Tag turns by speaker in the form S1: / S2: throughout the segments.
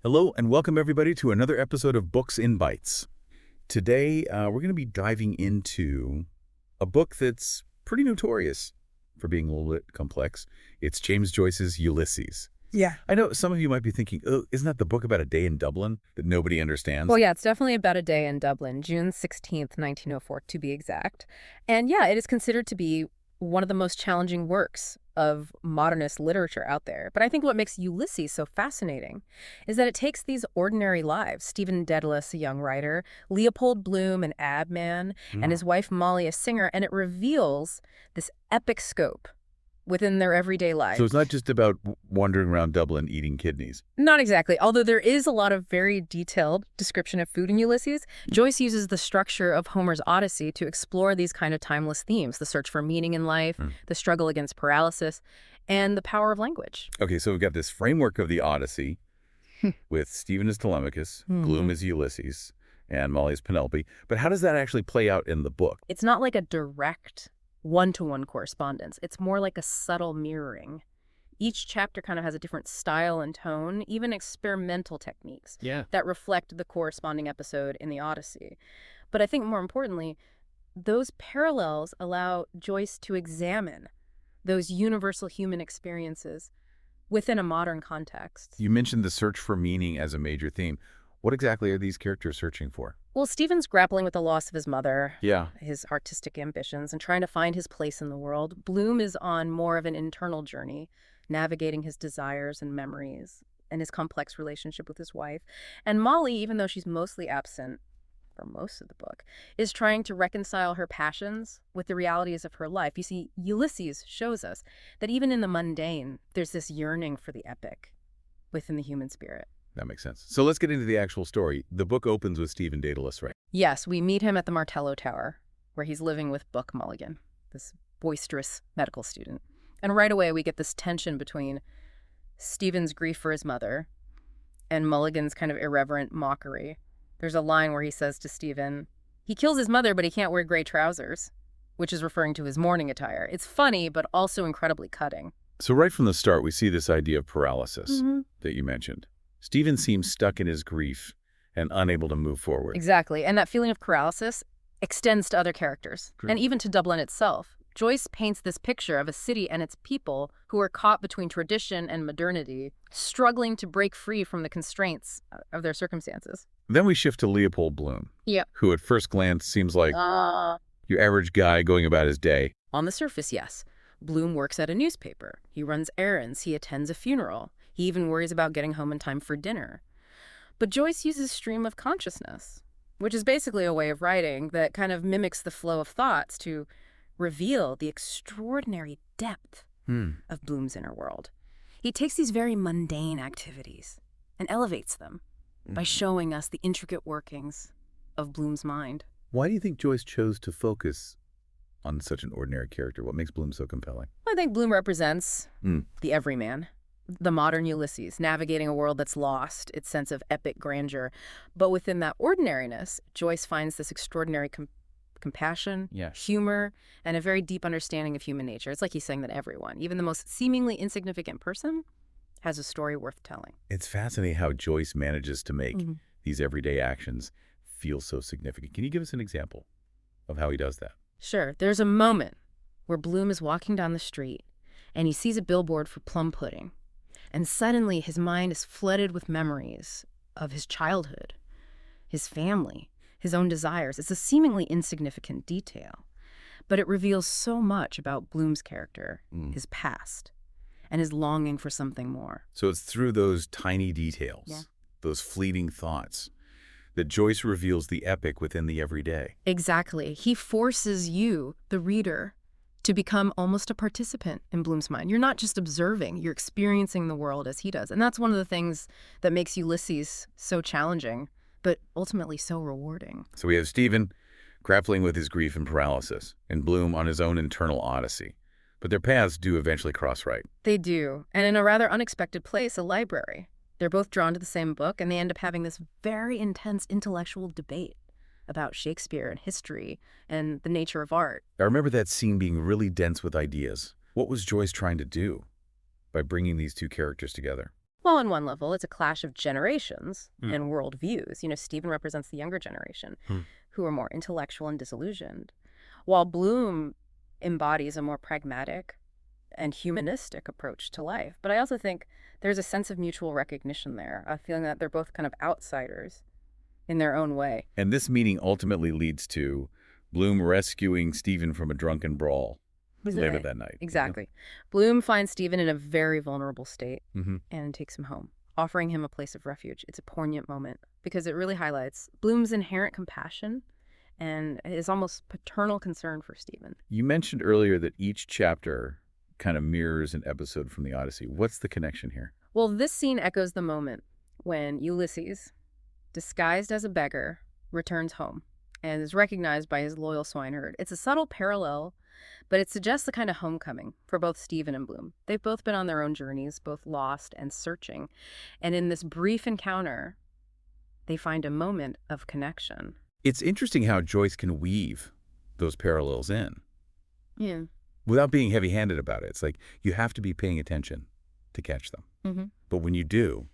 S1: Hello and welcome everybody to another episode of Books in Bytes. Today we're going to be diving into a book that's pretty notorious for being a little bit complex. It's James Joyce's Ulysses.
S2: Yeah.
S1: I know some of you might be thinking, oh, isn't that the book about a day in Dublin that nobody understands?
S2: Well, yeah, it's definitely about a day in Dublin, June 16th, 1904, to be exact. And yeah, it is considered to be one of the most challenging works of modernist literature out there. But I think what makes Ulysses so fascinating is that it takes these ordinary lives, Stephen Dedalus, a young writer, Leopold Bloom, an ad man, and his wife Molly, a singer, and it reveals this epic scope within their everyday lives.
S1: So it's not just about wandering around Dublin eating kidneys.
S2: Not exactly. Although there is a lot of very detailed description of food in Ulysses, Joyce uses the structure of Homer's Odyssey to explore these kind of timeless themes, the search for meaning in life, the struggle against paralysis, and the power of language.
S1: Okay, so we've got this framework of the Odyssey with Stephen as Telemachus, Bloom as Ulysses, and Molly as Penelope. But how does that actually play out in the book?
S2: It's not like a direct one-to-one correspondence. It's more like a subtle mirroring. Each chapter kind of has a different style and tone, even experimental techniques that reflect the corresponding episode in the Odyssey. But I think more importantly, those parallels allow Joyce to examine those universal human experiences within a modern context.
S1: You mentioned the search for meaning as a major theme. What exactly are these characters searching for?
S2: Well, Stephen's grappling with the loss of his mother,
S1: Yeah.
S2: his artistic ambitions, and trying to find his place in the world. Bloom is on more of an internal journey, navigating his desires and memories and his complex relationship with his wife. And Molly, even though she's mostly absent for most of the book, is trying to reconcile her passions with the realities of her life. You see, Ulysses shows us that even in the mundane, there's this yearning for the epic within the human spirit.
S1: That makes sense. So let's get into the actual story. The book opens with Stephen Dedalus, right?
S2: Yes, we meet him at the Martello Tower, where he's living with Buck Mulligan, this boisterous medical student. And right away, we get this tension between Stephen's grief for his mother and Mulligan's kind of irreverent mockery. There's a line where he says to Stephen, he kills his mother, but he can't wear gray trousers, which is referring to his mourning attire. It's funny, but also incredibly cutting.
S1: So right from the start, we see this idea of paralysis that you mentioned. Stephen seems stuck in his grief and unable to move forward.
S2: Exactly. And that feeling of paralysis extends to other characters, and even to Dublin itself. Joyce paints this picture of a city and its people who are caught between tradition and modernity, struggling to break free from the constraints of their circumstances.
S1: Then we shift to Leopold Bloom, who at first glance seems like your average guy going about his day.
S2: On the surface, yes. Bloom works at a newspaper. He runs errands. He attends a funeral. He even worries about getting home in time for dinner. But Joyce uses stream of consciousness, which is basically a way of writing that kind of mimics the flow of thoughts to reveal the extraordinary depth of Bloom's inner world. He takes these very mundane activities and elevates them by showing us the intricate workings of Bloom's mind.
S1: Why do you think Joyce chose to focus on such an ordinary character? What makes Bloom so compelling?
S2: I think Bloom represents the everyman, the modern Ulysses, navigating a world that's lost its sense of epic grandeur. But within that ordinariness, Joyce finds this extraordinary compassion, humor, and a very deep understanding of human nature. It's like he's saying that everyone, even the most seemingly insignificant person, has a story worth telling.
S1: It's fascinating how Joyce manages to make these everyday actions feel so significant. Can you give us an example of how he does that?
S2: Sure. There's a moment where Bloom is walking down the street and he sees a billboard for plum pudding. And suddenly his mind is flooded with memories of his childhood, his family, his own desires. It's a seemingly insignificant detail, but it reveals so much about Bloom's character, his past, and his longing for something more.
S1: So it's through those tiny details, those fleeting thoughts, that Joyce reveals the epic within the everyday.
S2: Exactly. He forces you, the reader, to become almost a participant in Bloom's mind. You're not just observing, you're experiencing the world as he does. And that's one of the things that makes Ulysses so challenging, but ultimately so rewarding.
S1: So we have Stephen grappling with his grief and paralysis, and Bloom on his own internal odyssey. But their paths do eventually cross right.
S2: They do. And in a rather unexpected place, a library. They're both drawn to the same book, and they end up having this very intense intellectual debate about Shakespeare and history and the nature of art.
S1: I remember that scene being really dense with ideas. What was Joyce trying to do by bringing these two characters together?
S2: Well, on one level, it's a clash of generations and worldviews. Stephen represents the younger generation, who are more intellectual and disillusioned, while Bloom embodies a more pragmatic and humanistic approach to life. But I also think there's a sense of mutual recognition there, a feeling that they're both kind of outsiders in their own way.
S1: And this meeting ultimately leads to Bloom rescuing Stephen from a drunken brawl later that night.
S2: Exactly. Bloom finds Stephen in a very vulnerable state
S1: Mm-hmm.
S2: and takes him home, offering him a place of refuge. It's a poignant moment because it really highlights Bloom's inherent compassion and his almost paternal concern for Stephen.
S1: You mentioned earlier that each chapter kind of mirrors an episode from the Odyssey. What's the connection here?
S2: Well, this scene echoes the moment when Ulysses, disguised as a beggar, returns home and is recognized by his loyal swineherd. It's a subtle parallel, but it suggests the kind of homecoming for both Stephen and Bloom. They've both been on their own journeys, both lost and searching. And in this brief encounter, they find a moment of connection.
S1: It's interesting how Joyce can weave those parallels in
S2: Yeah.
S1: without being heavy-handed about it. It's like you have to be paying attention to catch them.
S2: Mm-hmm.
S1: But when you do,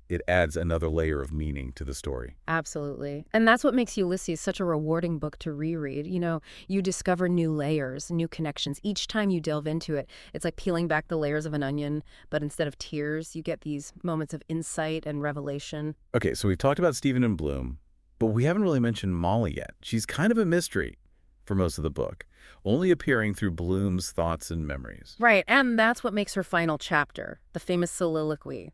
S1: it adds another layer of meaning to the story.
S2: Absolutely. And that's what makes Ulysses such a rewarding book to reread. You discover new layers, new connections. Each time you delve into it, it's like peeling back the layers of an onion, but instead of tears, you get these moments of insight and revelation.
S1: Okay, so we've talked about Stephen and Bloom, but we haven't really mentioned Molly yet. She's kind of a mystery for most of the book, only appearing through Bloom's thoughts and memories.
S2: Right, and that's what makes her final chapter, the famous soliloquy,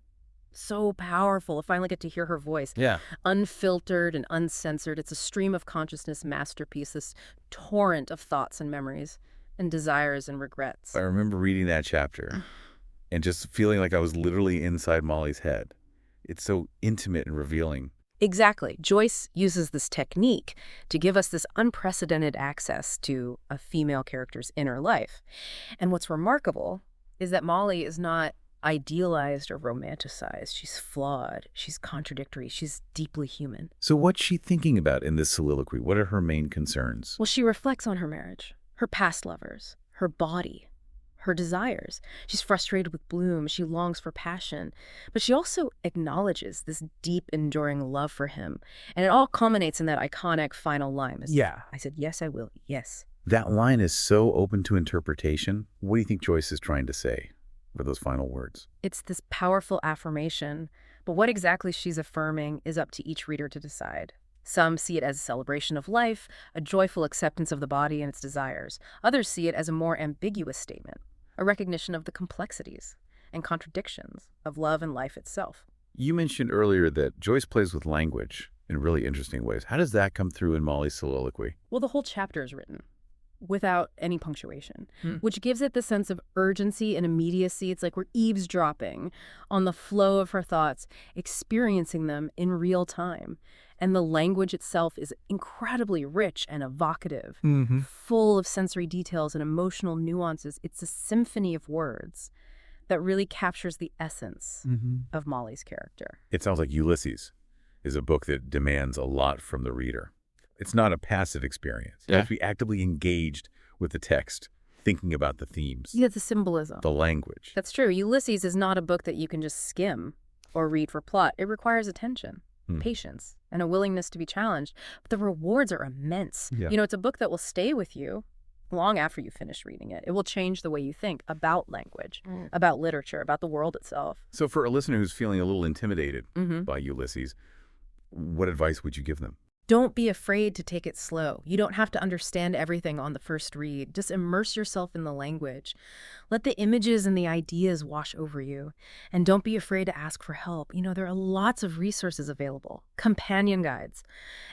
S2: so powerful. I finally get to hear her voice.
S1: Yeah.
S2: Unfiltered and uncensored. It's a stream of consciousness masterpiece, this torrent of thoughts and memories and desires and regrets.
S1: I remember reading that chapter and just feeling like I was literally inside Molly's head. It's so intimate and revealing.
S2: Exactly. Joyce uses this technique to give us this unprecedented access to a female character's inner life. And what's remarkable is that Molly is not idealized or romanticized. She's flawed. She's contradictory. She's deeply human.
S1: So what's she thinking about in this soliloquy? What are her main concerns?
S2: Well, she reflects on her marriage, her past lovers, her body, her desires. She's frustrated with Bloom. She longs for passion. But she also acknowledges this deep, enduring love for him. And it all culminates in that iconic final line.
S1: Yeah.
S2: I said, yes, I will. Yes.
S1: That line is so open to interpretation. What do you think Joyce is trying to say with those final words?
S2: It's this powerful affirmation, but what exactly she's affirming is up to each reader to decide. Some see it as a celebration of life, a joyful acceptance of the body and its desires. Others see it as a more ambiguous statement, a recognition of the complexities and contradictions of love and life itself.
S1: You mentioned earlier that Joyce plays with language in really interesting ways. How does that come through in Molly's soliloquy?
S2: Well, the whole chapter is written without any punctuation, which gives it the sense of urgency and immediacy. It's like we're eavesdropping on the flow of her thoughts, experiencing them in real time. And the language itself is incredibly rich and evocative, full of sensory details and emotional nuances. It's a symphony of words that really captures the essence of Molly's character.
S1: It sounds like Ulysses is a book that demands a lot from the reader. It's not a passive experience. You have to be actively engaged with the text, thinking about the themes,
S2: Yeah, the symbolism.
S1: the language.
S2: That's true. Ulysses is not a book that you can just skim or read for plot. It requires attention, patience, and a willingness to be challenged. But the rewards are immense.
S1: Yeah.
S2: It's a book that will stay with you long after you finish reading it. It will change the way you think about language, about literature, about the world itself.
S1: So for a listener who's feeling a little intimidated by Ulysses, what advice would you give them?
S2: Don't be afraid to take it slow. You don't have to understand everything on the first read. Just immerse yourself in the language. Let the images and the ideas wash over you. And don't be afraid to ask for help. There are lots of resources available. Companion guides,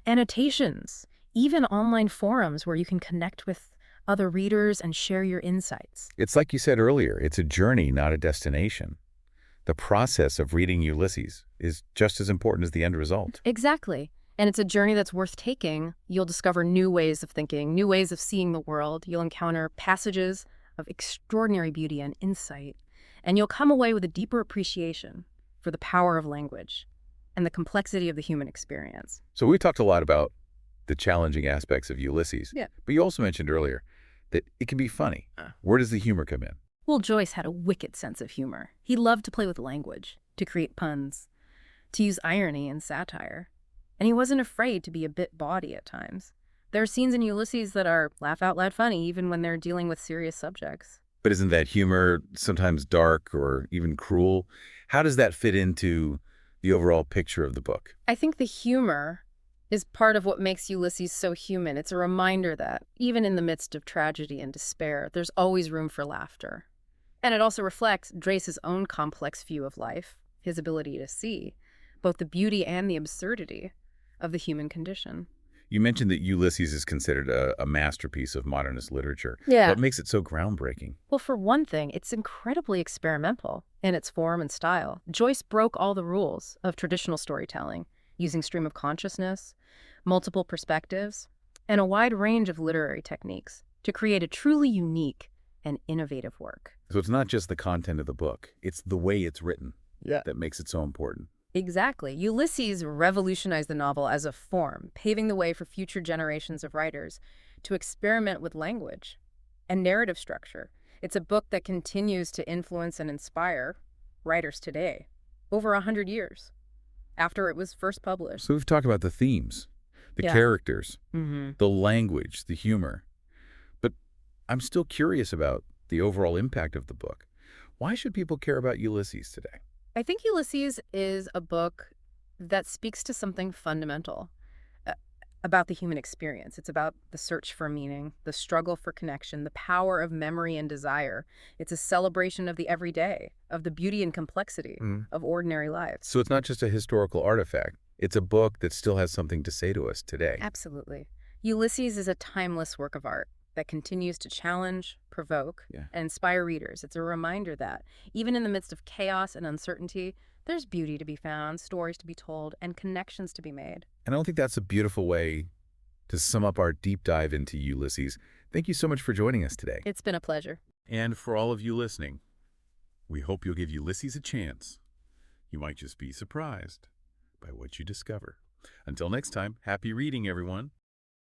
S2: annotations, even online forums where you can connect with other readers and share your insights.
S1: It's like you said earlier, it's a journey, not a destination. The process of reading Ulysses is just as important as the end result.
S2: Exactly. And it's a journey that's worth taking. You'll discover new ways of thinking, new ways of seeing the world. You'll encounter passages of extraordinary beauty and insight. And you'll come away with a deeper appreciation for the power of language and the complexity of the human experience.
S1: So we talked a lot about the challenging aspects of Ulysses.
S2: Yeah.
S1: But you also mentioned earlier that it can be funny. Where does the humor come in?
S2: Well, Joyce had a wicked sense of humor. He loved to play with language, to create puns, to use irony and satire. And he wasn't afraid to be a bit bawdy at times. There are scenes in Ulysses that are laugh out loud funny, even when they're dealing with serious subjects.
S1: But isn't that humor sometimes dark or even cruel? How does that fit into the overall picture of the book?
S2: I think the humor is part of what makes Ulysses so human. It's a reminder that, even in the midst of tragedy and despair, there's always room for laughter. And it also reflects Joyce's own complex view of life, his ability to see both the beauty and the absurdity of the human condition.
S1: You mentioned that Ulysses is considered a masterpiece of modernist literature.
S2: Yeah.
S1: What makes it so groundbreaking?
S2: Well, for one thing, it's incredibly experimental in its form and style. Joyce broke all the rules of traditional storytelling, using stream of consciousness, multiple perspectives, and a wide range of literary techniques to create a truly unique and innovative work.
S1: So it's not just the content of the book, it's the way it's written that makes it so important.
S2: Exactly. Ulysses revolutionized the novel as a form, paving the way for future generations of writers to experiment with language and narrative structure. It's a book that continues to influence and inspire writers today, over 100 years after it was first published.
S1: So we've talked about the themes, the
S2: Yeah.
S1: characters,
S2: Mm-hmm.
S1: the language, the humor. But I'm still curious about the overall impact of the book. Why should people care about Ulysses today?
S2: I think Ulysses is a book that speaks to something fundamental uh, about the human experience. It's about the search for meaning, the struggle for connection, the power of memory and desire. It's a celebration of the everyday, of the beauty and complexity of ordinary lives.
S1: So it's not just a historical artifact. It's a book that still has something to say to us today.
S2: Absolutely. Ulysses is a timeless work of art that continues to challenge, provoke,
S1: Yeah.
S2: and inspire readers. It's a reminder that, even in the midst of chaos and uncertainty, there's beauty to be found, stories to be told, and connections to be made.
S1: And I don't think that's a beautiful way to sum up our deep dive into Ulysses. Thank you so much for joining us today.
S2: It's been a pleasure.
S1: And for all of you listening, we hope you'll give Ulysses a chance. You might just be surprised by what you discover. Until next time, happy reading, everyone.